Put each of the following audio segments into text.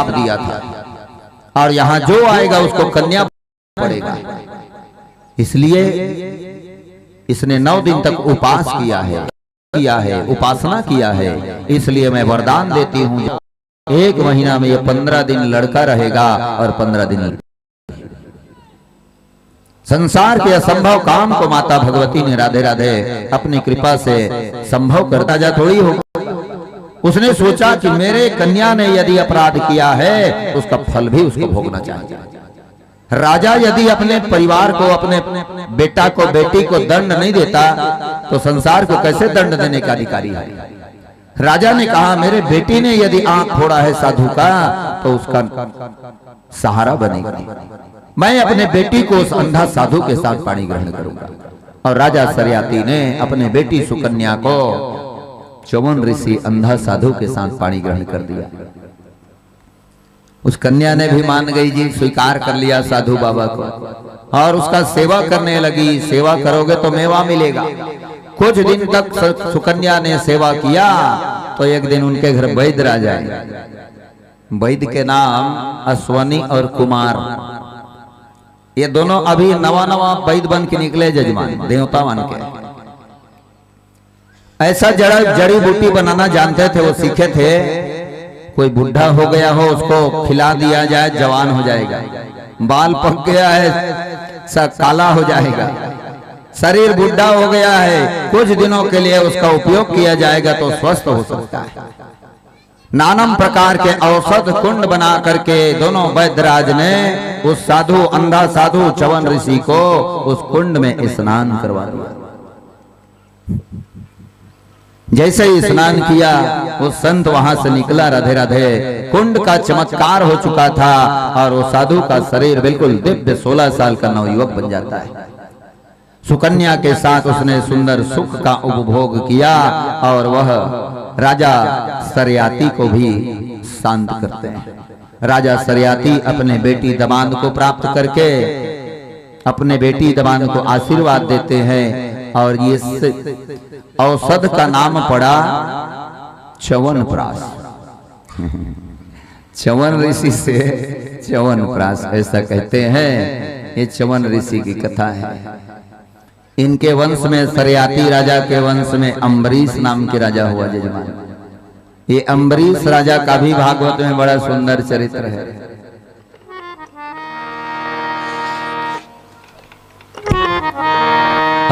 श्राप दिया था, और यहाँ जो आएगा उसको कन्या पड़ेगा। इसलिए इसने 9 दिन तक उपास किया है, उपासना किया है। इसलिए मैं वरदान देती हूँ, 1 महीना में ये 15 दिन लड़का रहेगा और 15 दिन संसार के असंभव काम को माता भगवती ने राधे राधे अपनी कृपा से संभव करता जा थोड़ी हो। उसने सोचा कि मेरे कन्या ने यदि अपराध किया है तो उसका फल भी उसको भोगना चाहिए। राजा यदि अपने परिवार को, अपने बेटा को, बेटी को दंड नहीं देता तो संसार को कैसे दंड देने का अधिकारी है। राजा ने कहा मेरे बेटी ने यदि आंख फोड़ा है साधु का तो उसका सहारा बनेगा। मैं अपने बेटी को उस अंधा साधु के साथ पाणी ग्रहण करूंगा। और राजा सरियाती ने अपने बेटी सुकन्या को च्यवन ऋषि अंधा साधु के साथ पाणी ग्रहण कर दिया। उस कन्या ने भी मान गई जी, स्वीकार कर लिया साधु बाबा को, और उसका सेवा करने लगी। सेवा करोगे तो मेवा मिलेगा। कुछ दिन तक सुकन्या ने सेवा किया तो एक दिन उनके घर वैद्य राजा आए। वैद्य के नाम अश्वनी और कुमार, ये दोनों अभी नवा नवा वैद्य बन के निकले जजमान, देवता बन के। ऐसा जड़ी बूटी बनाना जानते थे, वो सीखे थे। कोई बुढ़ा हो गया हो उसको खिला दिया जाए, जवान हो जाएगा। बाल पक गया है, सब काला हो जाएगा। शरीर बुढ़ा हो गया है, कुछ दिनों के लिए उसका उपयोग किया जाएगा तो स्वस्थ हो सकता है। नानम प्रकार के औषध कुंड बना करके दोनों वैद्यराज ने उस साधु, अंधा साधु च्यवन ऋषि को उस कुंड में स्नान करवा दिया। जैसे ही स्नान किया वो संत वहां से निकला, राधे राधे। कुंड का चमत्कार हो चुका था और वो साधु का शरीर बिल्कुल दिव्य 16 साल का नवयुवक बन जाता है। सुकन्या के साथ उसने सुंदर सुख का उपभोग किया और वह राजा सरियाती को भी शांत करते हैं। राजा सरियाती अपने बेटी दमाद को प्राप्त करके अपने बेटी दमाद को आशीर्वाद देते हैं, और ये औषध का नाम पड़ा च्यवनप्राश। च्यवन ऋषि से च्यवनप्राश ऐसा कहते हैं। ये च्यवन ऋषि की कथा है। इनके वंश में, सरियाती राजा के वंश में अम्बरीश नाम के राजा हुआ जजमान। ये अम्बरीश राजा का भी भागवत में बड़ा सुंदर चरित्र है।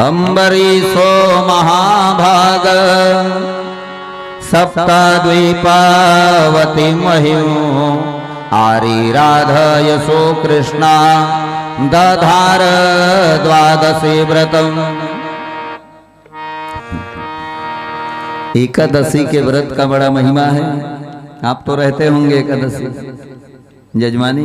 अम्बरीशो महाभाग सप्तद्वीपावती महिमो आरिराध यशो कृष्णा दधार 12 व्रतम। एकादशी के व्रत का बड़ा महिमा है। आप तो रहते होंगे एकादशी जजमानी?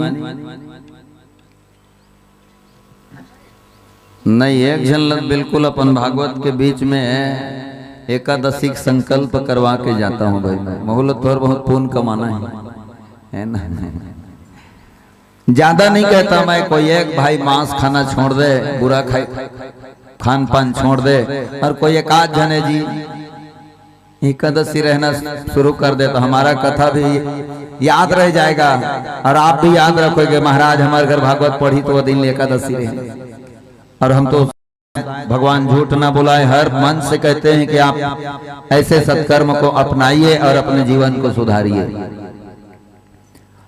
नहीं, एक झलक बिल्कुल अपन भागवत के बीच में एकादशी संकल्प करवा के जाता हूँ भाई। मैं मोहल्लत पर बहुत पुण्य कमाना है ना। ज्यादा नहीं कहता मैं, कोई एक भाई मांस खाना छोड़ दे, बुरा खान पान छोड़ दे, और कोई एक आध जने जी एकादशी रहना शुरू कर दे तो हमारा कथा भी याद रह जाएगा और आप भी याद रखोगे महाराज हमारे घर भागवत पढ़ी तो वो दिन एकादशी रहे। और हम तो भगवान झूठ ना बुलाए, हर मन से कहते हैं कि आप ऐसे सत्कर्म को अपनाइए और अपने जीवन को सुधारिए।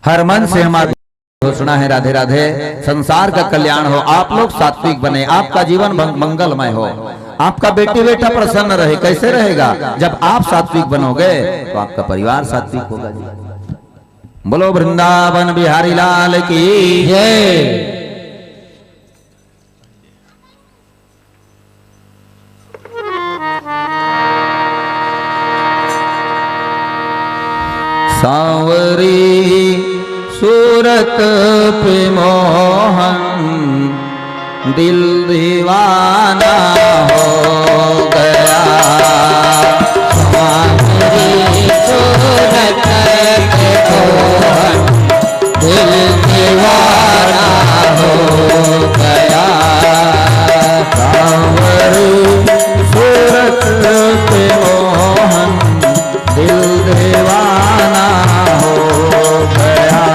हर मन से हमारी घोषणा है राधे राधे, संसार का कल्याण हो, आप लोग सात्विक बने, आपका जीवन मंगलमय हो, आपका बेटी बेटा प्रसन्न रहे। कैसे रहेगा? जब आप सात्विक बनोगे तो आपका परिवार सात्विक होगा। बोलो वृंदावन बिहारी लाल की जय। सांवरी सूरत पे मोहन दिल दीवाना हो गया। सांवरी सूरत पे मोहन दिल दीवाना हो गया। सांवरी सूरत पे मोहन दिल दीवाना हो गया।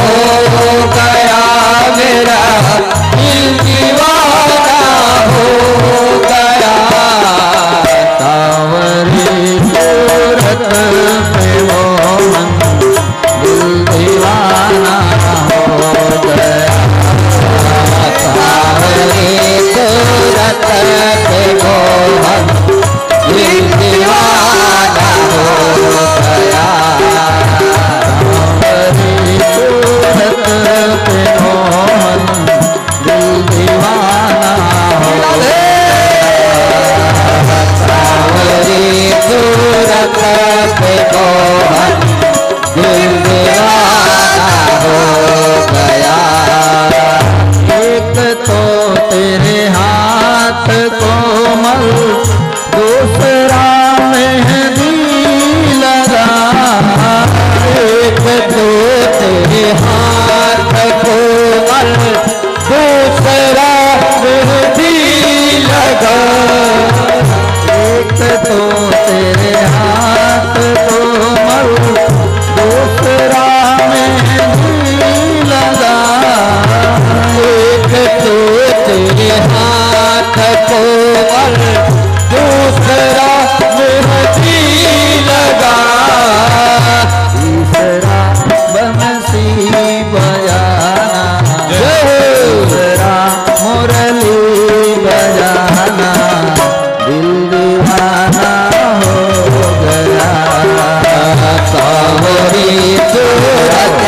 गया मेरा दिल दीवाना हो गया। सावरी सूरत पे वो मन दिल दीवाना हो गया। सावरी सूरत पे वो मन दिल दीवाना हो गया। सावरी सूरत पे वो मन दिल दीवाना हो गया। सावरी सूरत पे वो मन दिल दीवाना हो गया। एक तो तेरे हाथ कोमल, दूसरा मेहंदी लगा। एक तो तेरे हाथ कोमल, दूसरा मेहंदी लगा। एक तो तेरे हाथ कोमल, दूसरा मेहंदी लगा। एक तो तेरे हाथ कोमल, दूसरा मेहंदी लगा। तीसरा बंसी बजाना, दूसरा मुरली बजाना, दिल दीवाना हो गया। सावरी सूरत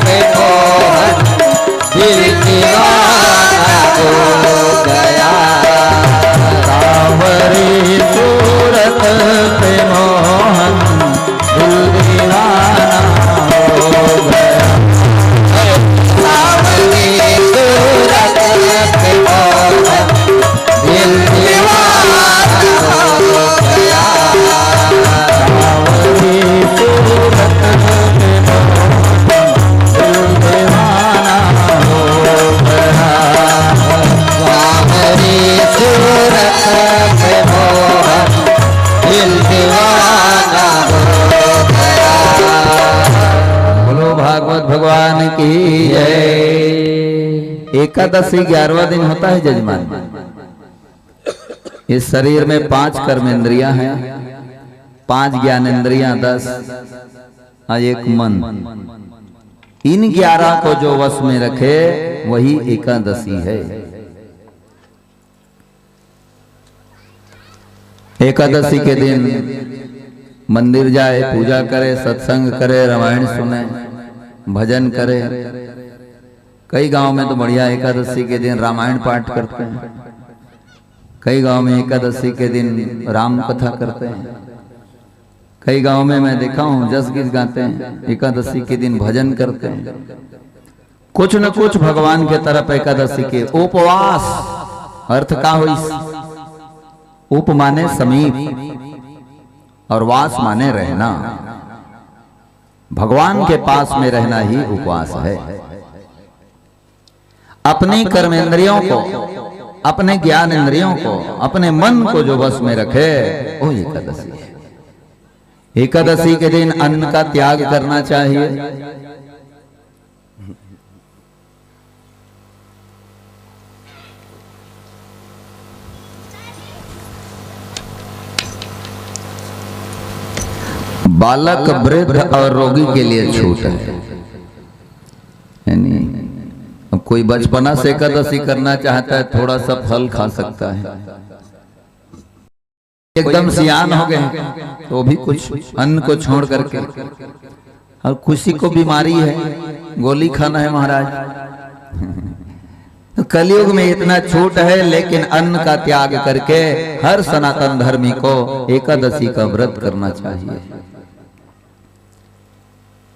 पे मोहन दिल दीवाना हो गया। सावरी सूरत पे मोहन दिल दीवाना हो गया। सावरी सूरत पे मोहन दिल दीवाना हो गया। सावरी सूरत पे मोहन दिल दीवाना हो गया। सावरी सूरत पे मोहन दिल दीवाना हो गया। बोलो भागवत भगवान की जय। एकादशी 11वां दिन होता है जजमान। इस शरीर में 5 कर्मेंद्रियां हैं, 5 ज्ञानेंद्रियां, 10 और 1 मन। इन 11 को जो वश में रखे वही एकादशी है। एकादशी के दिन मंदिर जाए, पूजा करे, सत्संग करे, रामायण सुने, भजन करे। कई गांव में तो बढ़िया एकादशी के दिन रामायण पाठ करते हैं। कई गांव में एकादशी के दिन राम कथा करते हैं। कई गांव में मैं देखा हूं जस गीत गाते हैं, एकादशी के दिन भजन करते हैं। कुछ न कुछ भगवान के तरफ एकादशी के उपवास अर्थ का हो। उप माने समीप और वास माने रहना। भगवान के पास में रहना ही उपवास है। अपनी कर्मेंद्रियों को, अपने ज्ञान इंद्रियों को, अपने मन को जो वश में रखे वो एकादशी है। एकादशी के दिन अन्न का त्याग करना चाहिए। बालक, वृद्ध और रोगी के लिए छूट है। यानी अब कोई बचपना से एकादशी करना चाहता है, थोड़ा सा फल खा सकता है। एकदम सियान हो गए तो भी कुछ अन्न को छोड़ करके, और खुशी को बीमारी है, गोली खाना है महाराज। तो कलयुग में इतना छूट है, लेकिन अन्न का त्याग करके हर सनातन धर्मी को एकादशी का व्रत करना चाहिए।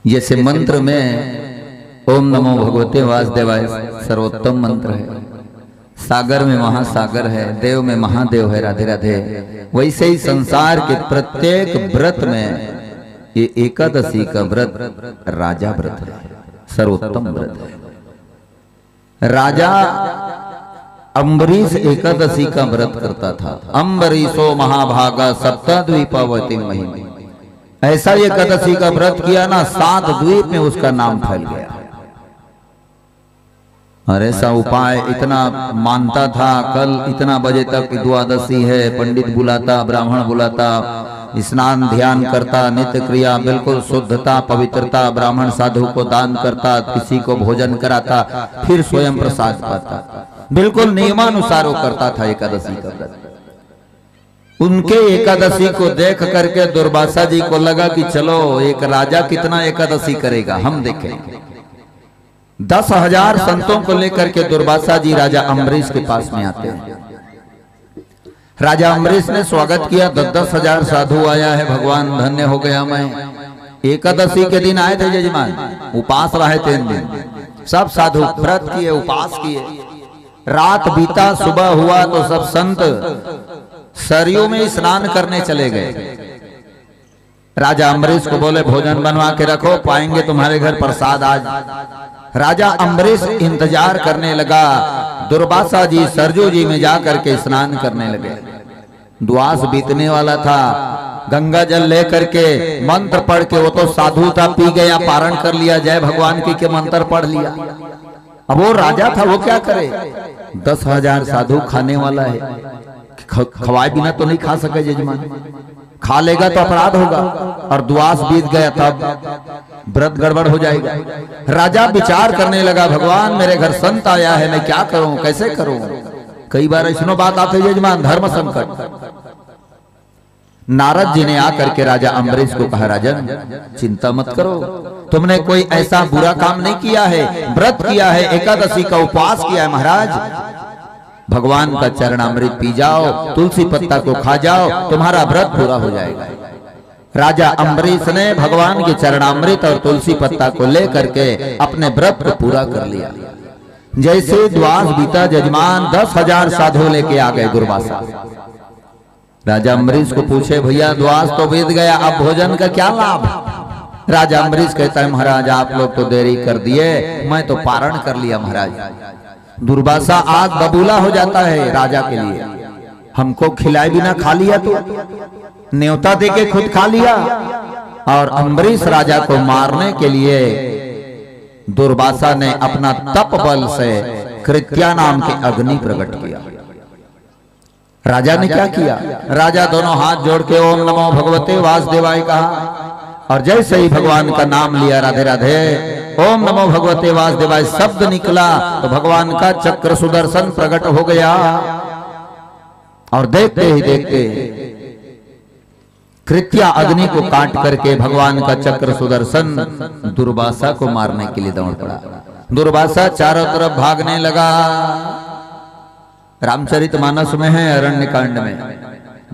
जैसे मंत्र में ओम नमो भगवते वासुदेवाय सर्वोत्तम मंत्र है, सागर में महासागर है, देव में महादेव है, राधे राधे। वैसे ही संसार के प्रत्येक व्रत में ये एकादशी का व्रत राजा व्रत है, सर्वोत्तम व्रत है। राजा अम्बरीश एकादशी का व्रत करता था। अम्बरीशो महाभागा सप्तद्वीपावती महिमा। ऐसा एकादशी का व्रत किया ना, 7 द्वीप में उसका नाम फैल गया। और ऐसा उपाय इतना मानता था। कल इतना बजे तक द्वादशी है, पंडित बुलाता, ब्राह्मण बुलाता, स्नान ध्यान करता, नित्य क्रिया बिल्कुल शुद्धता पवित्रता, ब्राह्मण साधु को दान करता, किसी को भोजन कराता, फिर स्वयं प्रसाद पाता, बिल्कुल नियमानुसार वो करता था एकादशी का व्रत। उनके एकादशी को देख करके दुर्वासा जी को लगा कि चलो एक राजा कितना एकादशी करेगा, हम देखें। 10,000 संतों को लेकर के दुर्वासा जी राजा अम्बरीश के पास में आते हैं। राजा अम्बरीश ने स्वागत किया, 10,000 साधु आया है, भगवान धन्य हो गया मैं। एकादशी के दिन आए थे यजमान, उपास रहे 3 दिन, सब साधु व्रत किए, उपास किए। रात बीता, सुबह हुआ तो सब संत सरयू में स्नान करने चले गए। राजा अम्बरीश को बोले भोजन बनवा के रखो, पाएंगे तुम्हारे घर प्रसाद आज। राजा अम्बरीश इंतजार करने लगा। दुर्वासा जी सरजू जी में जाकर के स्नान करने लगे। द्वास बीतने वाला था, गंगा जल लेकर के मंत्र पढ़ के, वो तो साधु था, पी गया, पारण कर लिया, जय भगवान की के मंत्र पढ़ लिया। अब वो राजा था, वो क्या करे? 10,000 साधु खाने वाला है, खवाए बिना तो नहीं खा सके यजमान, खा लेगा तो अपराध होगा, और द्वास बीत गया तब व्रत गड़बड़ हो जाएगा। राजा विचार करने लगा, भगवान मेरे घर संत आया है, मैं क्या करूं, कैसे करूं? कई बार ऐसी बात आती है यजमान, धर्म संकट। नारद जी ने आकर के राजा अम्बरीश को कहा, राजन चिंता मत करो, तुमने कोई ऐसा बुरा काम नहीं किया है, व्रत किया है, एकादशी का उपवास किया है महाराज, भगवान का चरणामृत पी जाओ, तुलसी पत्ता को खा जाओ, तुम्हारा व्रत पूरा हो जाएगा। राजा अम्बरीश ने भगवान के चरणामृत और तुलसी पत्ता को लेकर के अपने व्रत को पूरा कर लिया। जैसे द्वास बीता यजमान, 10,000 साधु लेके आ गए दुर्वासा। राजा अम्बरीश को पूछे, भैया द्वास तो बीत गया, अब भोजन का क्या लाभ? राजा अम्बरीश कहता है, महाराज आप लोग तो देरी कर दिए, मैं तो पारण कर लिया महाराज। दुर्वासा आग बबूला हो जाता है राजा के लिए, हमको खिलाए बिना खा लिया, तो न्योता देके खुद खा लिया। और अम्बरीश राजा को मारने के लिए दुर्वासा ने अपना तप बल से कृत्या नाम के अग्नि प्रकट किया। राजा ने क्या किया? राजा दोनों हाथ जोड़ के ओम नमो भगवते वासुदेवाय कहा, और जैसे ही भगवान का नाम लिया, राधे राधे, ओम नमो भगवते वासुदेवाय शब्द निकला तो भगवान का चक्र सुदर्शन प्रकट हो गया। और देखते ही देखते कृत्या अग्नि को काट करके भगवान का चक्र सुदर्शन दुर्वासा को मारने के लिए दौड़ पड़ा। दुर्वासा चारों तरफ भागने लगा। रामचरितमानस में है, अरण्य कांड में,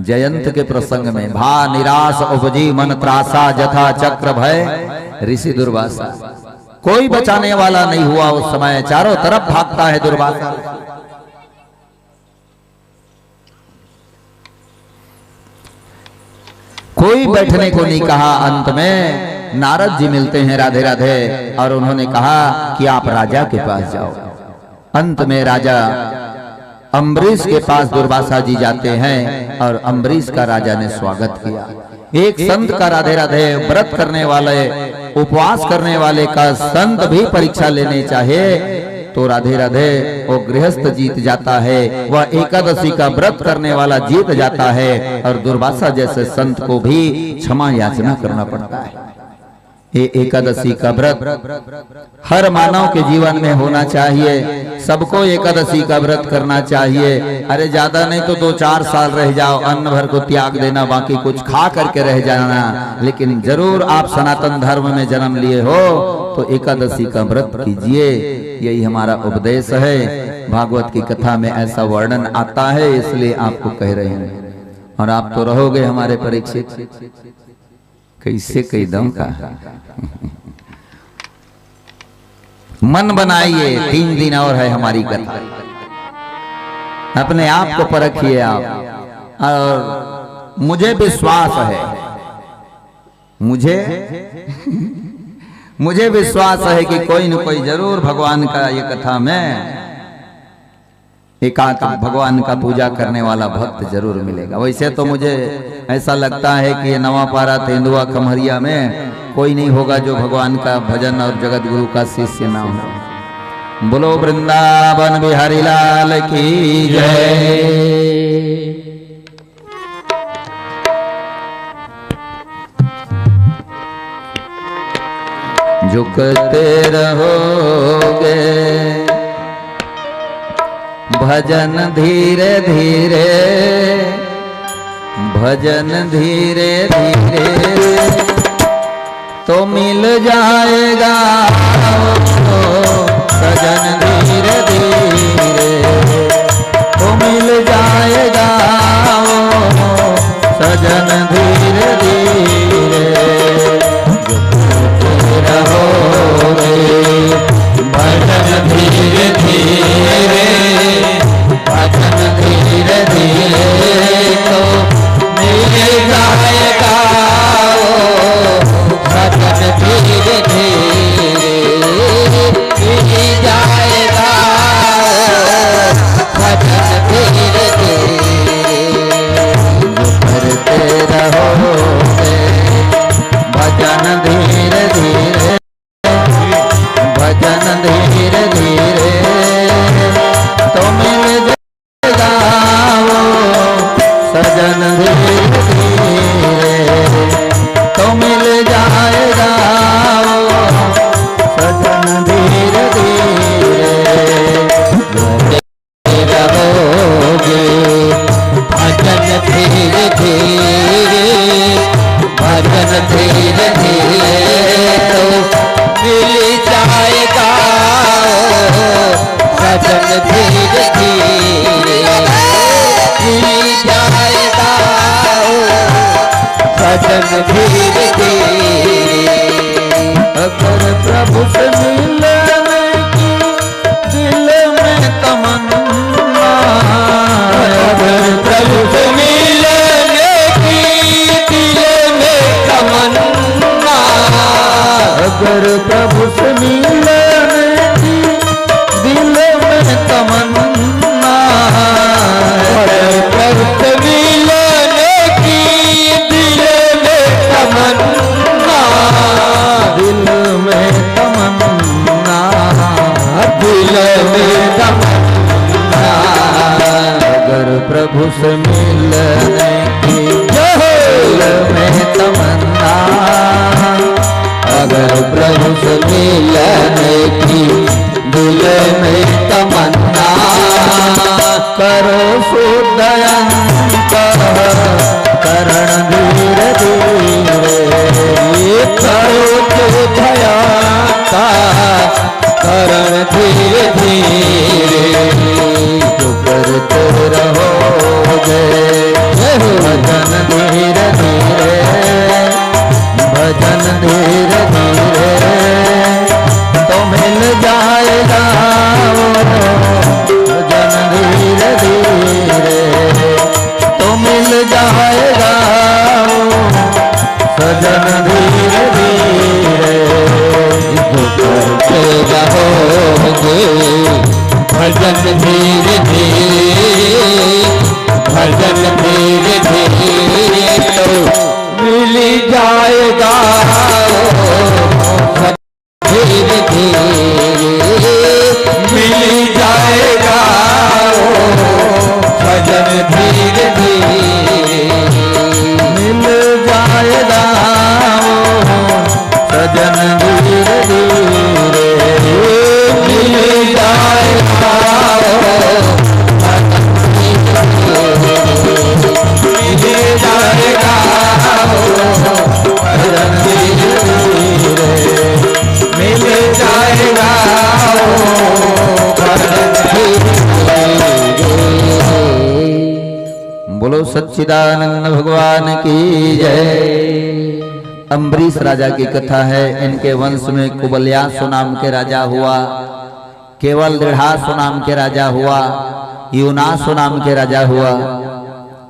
जयंत के प्रसंग में, भा निराश उपजी मन त्रासा जथा चक्र भय ऋषि दुर्वासा। कोई बचाने वाला नहीं हुआ उस समय, चारों तरफ भागता है दुर्वासा। कोई बैठने को नहीं कहा। अंत में नारद जी मिलते हैं, राधे राधे, और उन्होंने कहा कि आप राजा के पास जाओ। अंत में राजा अम्बरीश के पास दुर्वासा जी जाते हैं और अम्बरीश का राजा ने स्वागत किया। एक संत का, राधे राधे, व्रत करने वाले, उपवास करने वाले का संत भी परीक्षा लेने चाहे तो राधे राधे वो गृहस्थ जीत जाता है, वह एकादशी का व्रत करने वाला जीत जाता है, और दुर्वासा जैसे संत को भी क्षमा याचना करना पड़ता है। ये एकादशी का व्रत हर मानव के जीवन में होना चाहिए। सबको एकादशी का व्रत करना चाहिए। अरे ज्यादा नहीं तो 2-4 साल रह जाओ, अन्न भर को त्याग देना, बाकी कुछ खा करके रह जाना, लेकिन जरूर आप सनातन धर्म में जन्म लिए हो तो एकादशी का व्रत कीजिए। यही हमारा उपदेश है। भागवत की कथा में ऐसा वर्णन आता है, इसलिए आपको कह रहे हैं, और आप तो रहोगे हमारे परीक्षित। कैसे कई दम का मन बनाइए। 3 दिन और है हमारी कथा, अपने आप को परखिए आप। और मुझे विश्वास है, मुझे विश्वास है कि कोई न कोई जरूर भगवान का ये कथा में एकांत भगवान का पूजा करने वाला भक्त जरूर मिलेगा। वैसे तो मुझे ऐसा लगता है कि नवापारा तेंदुआ खमहरिया में कोई नहीं होगा जो भगवान का भजन और जगत गुरु का शिष्य ना हो। बोलो वृंदावन बिहारी लाल की जय। झुकते रहोगे भजन धीरे धीरे, भजन धीरे धीरे तो मिल जाएगा सजन धीरे धीरे तो मिल जाएगा सजन धीरे धीरे। रहोगे भजन धीरे धीरे, भजन धीरे धीरे तो मिल जाएगा सजन धीरे धीरे मिल जाएगा सजन धीरे धीरे। करते रहोगे भजन धीरे धीरे, भजन धीरे धीरे तो मिल जाएगा सजन धीरे धीरे तो मिल जाएगा सजन धीरे धीरे। रहोगे भजन धीरे धीरे, भजन धीरे धीरे तो मिल जाएगा सजन धीरे धीरे मिल जाएगा सजन धीरे धीरे। अगर प्रभु से मिलने की दिल में तमन्ना, अगर प्रभु से मिलने की दिल में तमन्ना, अगर प्रभु से मिलने की दिल में तमन्ना, अगर प्रभु से मिलने की दिल में तमन्ना, दिल में तमन्ना, दिल में तमन्ना, अगर प्रभु से मिलने की दिल में तमन्ना, अगर प्रभु से मिलने की दिल में तमन्ना, करो शुद्धयंत करण धीरे धीरे, करो शुद्धयंत करण धीरे धीरे तो करते रहोगे भजन धीरे धीरे, भजन धीरे धीरे तो मिल जाएगा भजन धीरे धीरे तो मिल जाएगा सजन धीरे धीरे। करते रहोगे भजन धीरे धीरे, भजन धीरे धीरे तो मिल जाएगा धीरे धीरे मिल जाएगा भजन धीरे धीरे मिल जाएगा सजन धीरे धीरे मिल जाएगा मिल जाएगा भजन धीरे धीरे मिल जाएगा भजन धीरे। बोलो सच्चिदानंद भगवान की जय। अम्बरीश राजा की कथा है। इनके वंश में कुबल्यासु नाम के राजा हुआ, केवल दृढ़ासु नाम के राजा हुआ, यूनासु नाम के राजा हुआ।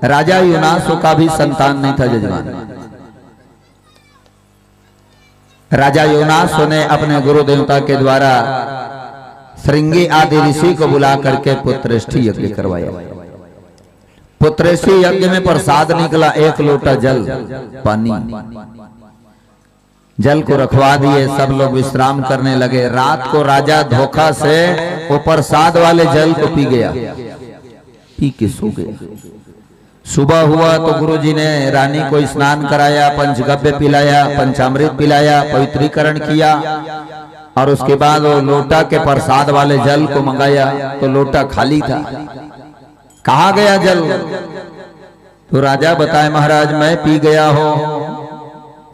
राजा यूनासु का भी संतान नहीं था जजमान। राजा यूनासु ने अपने गुरु देवता के द्वारा श्रृंगी आदि ऋषि को बुला करके पुत्रेष्ठी यज्ञ करवाया। पुत्रेष्ठी यज्ञ में प्रसाद निकला 1 लोटा जल पानी। जल को रखवा दिए, सब लोग विश्राम करने लगे। रात को राजा धोखा से वो प्रसाद वाले जल को पी गया, पी के सो गया। सुबह हुआ तो गुरुजी ने रानी को स्नान कराया, पंचगव्य पिलाया, पंचामृत पिलाया, पवित्रीकरण किया और उसके बाद वो लोटा के प्रसाद वाले जल को मंगाया तो लोटा खाली था। कहाँ गया जल? तो राजा बताए महाराज मैं पी गया हो,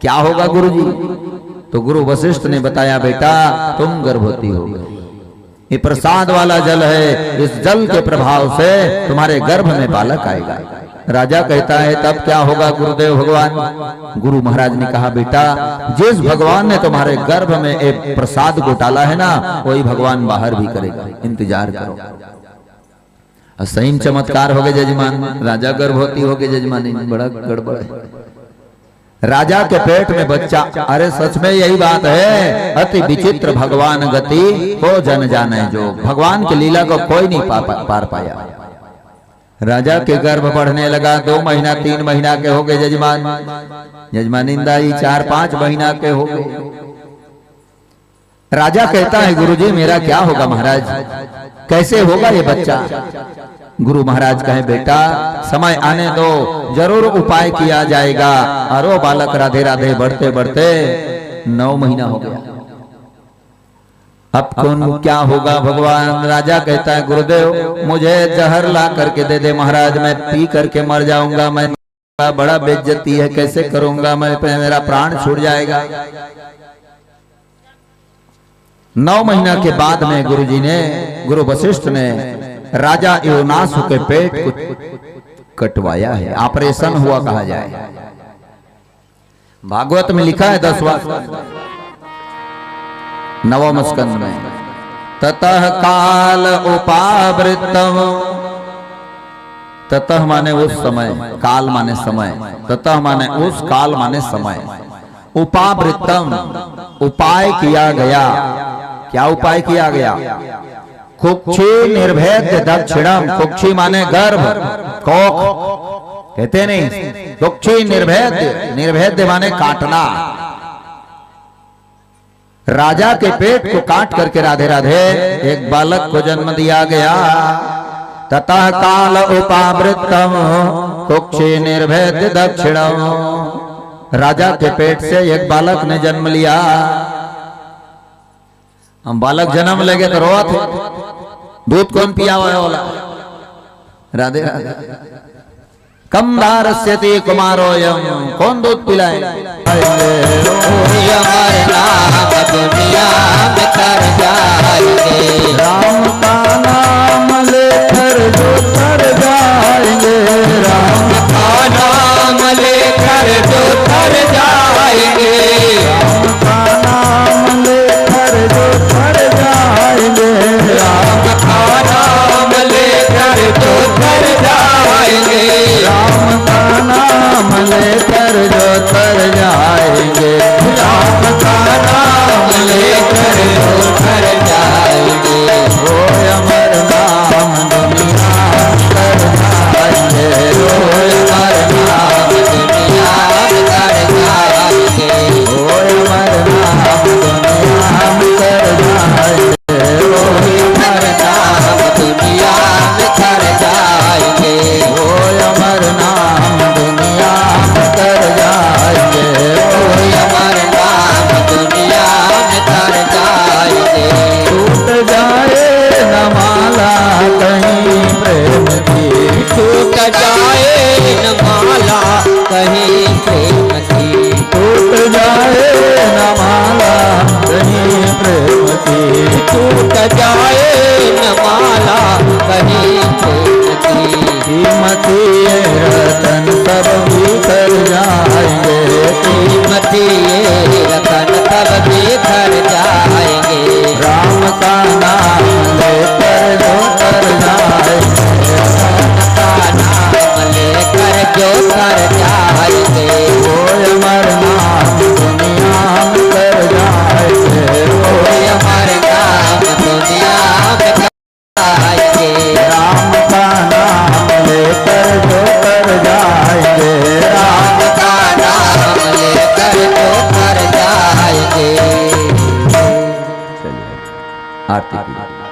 क्या होगा गुरुजी? तो गुरु वशिष्ठ ने बताया बेटा तुम गर्भवती हो गए, ये प्रसाद वाला जल है, इस जल के प्रभाव से तुम्हारे गर्भ में बालक आएगा। राजा कहता है तब क्या होगा गुरुदेव भगवान? गुरु महाराज ने कहा बेटा जिस भगवान ने तुम्हारे गर्भ में एक प्रसाद को डाला है ना वही भगवान बाहर भी करेगा, इंतजार करो। सही चमत्कार हो गए जजमान, राजा गर्भवती हो गए जजमानी, बड़ा गड़बड़ है। राजा के पेट में बच्चा, अरे सच में यही बात है, अति विचित्र भगवान गति को जन जाने जो, भगवान की लीला को कोई नहीं पार पाया। राजा के गर्भ बढ़ने लगा, 2 महीना 3 महीना के हो गए जजमान, जजमानिंदा जी 4-5 महीना के हो गए। राजा कहता है गुरुजी मेरा क्या होगा महाराज, कैसे होगा ये बच्चा? गुरु महाराज कहे बेटा समय आने दो, जरूर उपाय किया जाएगा। और वो बालक राधे राधे बढ़ते बढ़ते 9 महीना हो गया। अब कौन क्या होगा भगवान? राजा कहता है गुरुदेव मुझे जहर ला करके दे दे महाराज, मैं पी करके मर जाऊंगा, मैं बड़ा बेइज्जती है, कैसे करूंगा मैं, मेरा प्राण छूट जाएगा। 9 महीना के बाद में गुरुजी ने, गुरु वशिष्ठ ने राजा योनासु के पेट को कटवाया है, ऑपरेशन हुआ कहा जाए। भागवत में लिखा है 10वां 9वें स्कंद में, ततः काल उपावृतम, ततः माने उस समय, काल माने समय, ततः माने उस, काल माने समय, उपावृतम उपाय किया गया। क्या उपाय किया गया? कुक्षी निर्भेद्य दक्षिणम, कुक्षी माने गर्भ, कोख कहते नहीं, कुक्षी निर्भेद्य, निर्भेद्य माने काटना। राजा के पेट को काट करके राधे राधे एक बालक को जन्म दिया गया। ततः काल उपावृतम कुक्षी निर्भेद्य दक्षिणम, राजा के पेट से एक बालक ने जन्म लिया। हम बालक जन्म लेगे तो रोआ थे, दूध कौन पिया हुआ वाला? राधे राधे। कम दारस्यति कुमारोयम, कौन दूध पिलाए? राम का नाम लेकर जो तर जाएंगे, राम का नाम लेकर जो तर जाएंगे, राम का नाम लेकर जो तर जाएंगे, राम का नाम लेकर जो तर जाएंगे, राम का नाम लेकर जो तर जाएंगे, राम का नाम लेकर जो तर जाएंगे। वो अमर नाम दुनिया कर जाएंगे, वो अमर नाम दुनिया कर जाएंगे, वो अमर नाम दुनिया कर जाएंगे, वो अमर नाम दुनिया कर जाएंगे, वो अमर नाम दुनिया कर जाएंगे, वो अमर नाम दुनिया कर जाएंगे। टूट जाए न माला कहीं प्रेम की, टूट जाए न माला कहीं प्रेम की, टूट जाए न माला कहीं प्रेम की, टूट जाए न माला कहीं प्रेम की। कीमती ये रतन सब बिखर जाएंगे, कीमती ये रतन सब बिखर जाएंगे, राम का नाम लेकर जो तर जाएंगे, राम का नाम लेकर जो तर जाएंगे, वो अमर नाम दुनिया में कर जाएंगे, वो अमर नाम दुनिया में कर जाएंगे, राम का नाम लेकर जो तर जाएंगे, राम का नाम लेकर जो तर जाएंगे। आरती की।